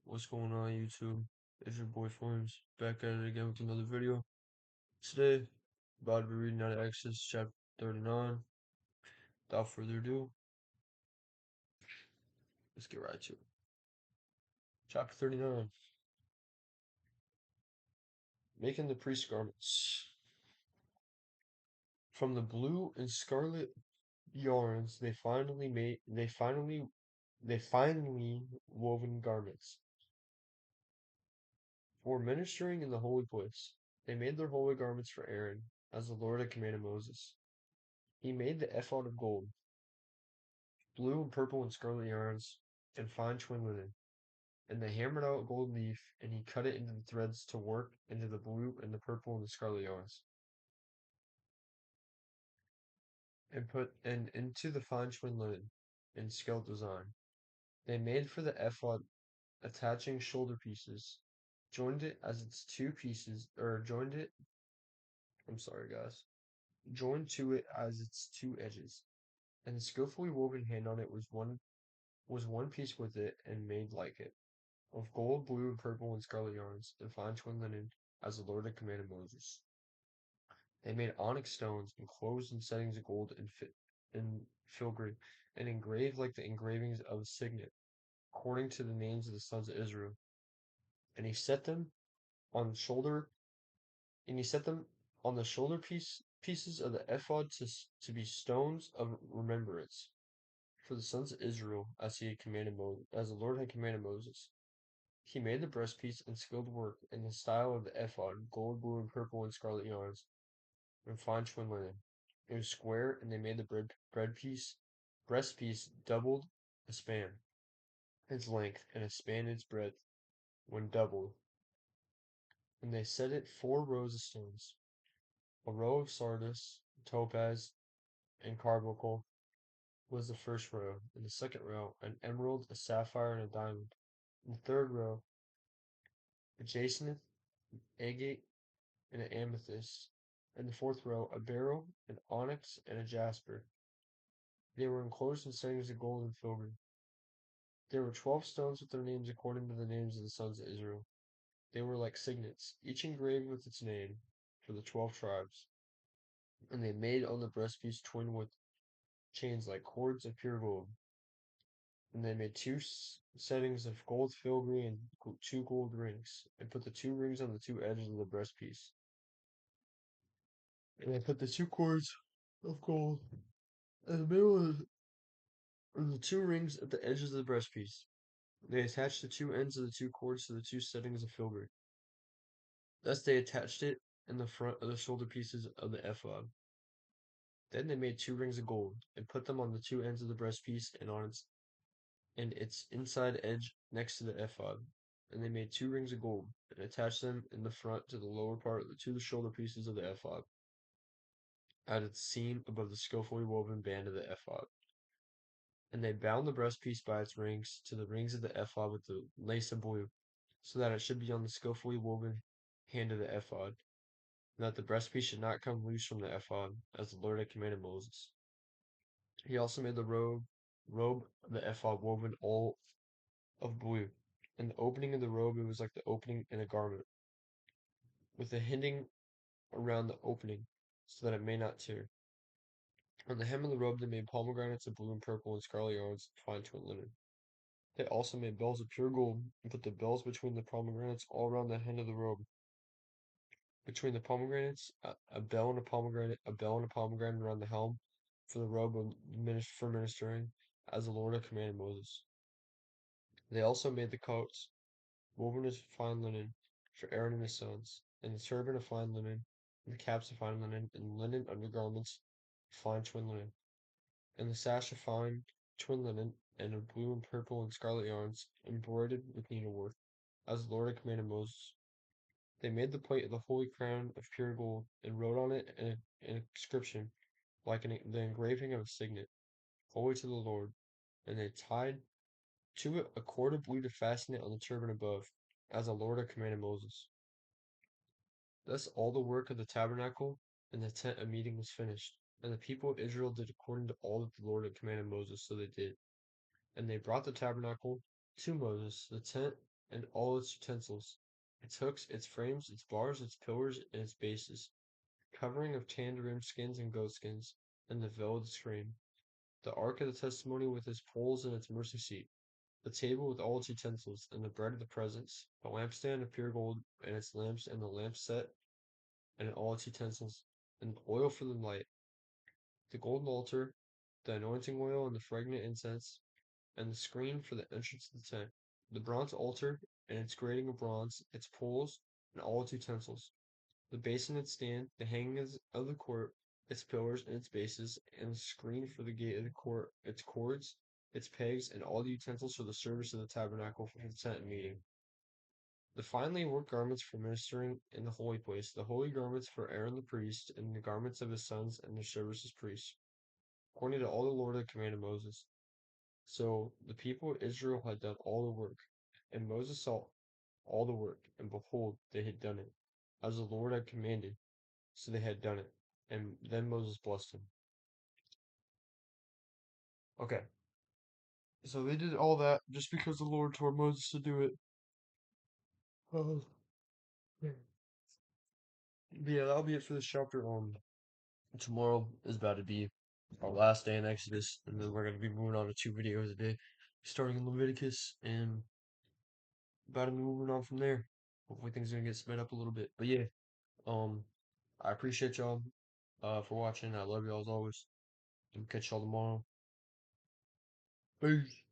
What's going on, YouTube? It's your boy Forms back at it again with another video. Today, about to be reading out of Exodus chapter 39. Without further ado, let's get right to it. Chapter 39. Making the priest garments. From the blue and scarlet yarns, they finely woven garments for ministering in the holy place. They made their holy garments for Aaron, as the Lord had commanded Moses. He made the ephod of gold, blue and purple and scarlet yarns, and fine twin linen. And they hammered out a gold leaf, and he cut it into the threads to work into the blue and the purple and the scarlet yarns, and put and into the fine twin linen in scaled design. They made for the ephod attaching shoulder pieces, joined it as its two pieces, or joined it. I'm sorry, guys. Joined to it as its two edges, and the skillfully woven hand on it was one piece with it, and made like it, of gold, blue, and purple and scarlet yarns, and fine twin linen, as the Lord had commanded Moses. They made onyx stones, enclosed in settings of gold and filigree, and engraved like the engravings of a signet, according to the names of the sons of Israel. And he set them on shoulder, and he set them on the pieces of the ephod to be stones of remembrance for the sons of Israel, as the Lord had commanded Moses. He made the breastpiece in skilled work in the style of the ephod, gold, blue, and purple and scarlet yarns, and fine twin linen. It was square, and they made the breastpiece doubled a span its length, and a span its breadth when doubled. And they set it 4 rows of stones, a row of sardius, topaz, and carbuncle was the first row, and the second row an emerald, a sapphire, and a diamond. In the third row a jacinth, agate, and an amethyst. In the fourth row a beryl, an onyx, and a jasper. They were enclosed in settings of gold and filigree. There were 12 stones with their names according to the names of the sons of Israel. They were like signets, each engraved with its name, for the 12 tribes. And they made on the breastpiece twin with chains like cords of pure gold. And they made two settings of gold filigree and 2 gold rings, and put the 2 rings on the 2 edges of the breastpiece. And they put the 2 cords of gold in the middle of the 2 rings at the edges of the breastpiece. They attached the 2 ends of the 2 cords to the 2 settings of filigree. Thus they attached it in the front of the shoulder pieces of the ephod. Then they made 2 rings of gold, and put them on the 2 ends of the breastpiece and its inside edge next to the ephod. And they made 2 rings of gold, and attached them in the front to the lower part to the shoulder pieces of the ephod, at its seam above the skillfully woven band of the ephod. And they bound the breastpiece by its rings to the rings of the ephod with the lace of blue, so that it should be on the skillfully woven hand of the ephod, and that the breastpiece should not come loose from the ephod, as the Lord had commanded Moses. He also made the robe of the ephod woven all of blue. In the opening of the robe it was like the opening in a garment, with a hinding around the opening, so that it may not tear. On the hem of the robe they made pomegranates of blue and purple and scarlet yarns and fine twin linen. They also made bells of pure gold, and put the bells between the pomegranates all around the hem of the robe. Between the pomegranates, a bell and a pomegranate around the helm for the robe for ministering, as the Lord had commanded Moses. They also made the coats, woven of fine linen, for Aaron and his sons, and the turban of fine linen, and the caps of fine linen, and linen undergarments of fine twin linen, and the sash of fine twin linen, and of blue and purple and scarlet yarns, embroidered with needlework, as the Lord had commanded Moses. They made the plate of the holy crown of pure gold, and wrote on it an inscription like the engraving of a signet, holy to the Lord. And they tied to it a cord of blue to fasten it on the turban above, as the Lord had commanded Moses. Thus all the work of the tabernacle and the tent of meeting was finished, and the people of Israel did according to all that the Lord had commanded Moses, so they did. And they brought the tabernacle to Moses, the tent and all its utensils, its hooks, its frames, its bars, its pillars, and its bases, covering of tanned ram skins and goat skins, and the veil of its frame, the ark of the testimony with its poles and its mercy seat, the table with all its utensils, and the bread of the presence, the lampstand of pure gold, and its lamps, and the lamp set, and all its utensils, and oil for the light, the golden altar, the anointing oil, and the fragrant incense, and the screen for the entrance of the tent, the bronze altar, and its grating of bronze, its poles, and all its utensils, the basin and stand, the hangings of the court, its pillars and its bases, and the screen for the gate of the court, its cords, its pegs, and all the utensils for the service of the tabernacle for the tent meeting. The finely worked garments for ministering in the holy place, the holy garments for Aaron the priest, and the garments of his sons and their service as priests, according to all the Lord had commanded Moses. So the people of Israel had done all the work, and Moses saw all the work, and behold, they had done it, as the Lord had commanded, so they had done it. And then Moses blessed him. Okay, so they did all that just because the Lord told Moses to do it. Oh, yeah. But yeah, that'll be it for this chapter. Tomorrow is about to be our last day in Exodus, and then we're gonna be moving on to 2 videos a day, starting in Leviticus, and about to be moving on from there. Hopefully things are gonna get sped up a little bit. But yeah, um, I appreciate y'all for watching. I love y'all as always. And catch y'all tomorrow. Peace.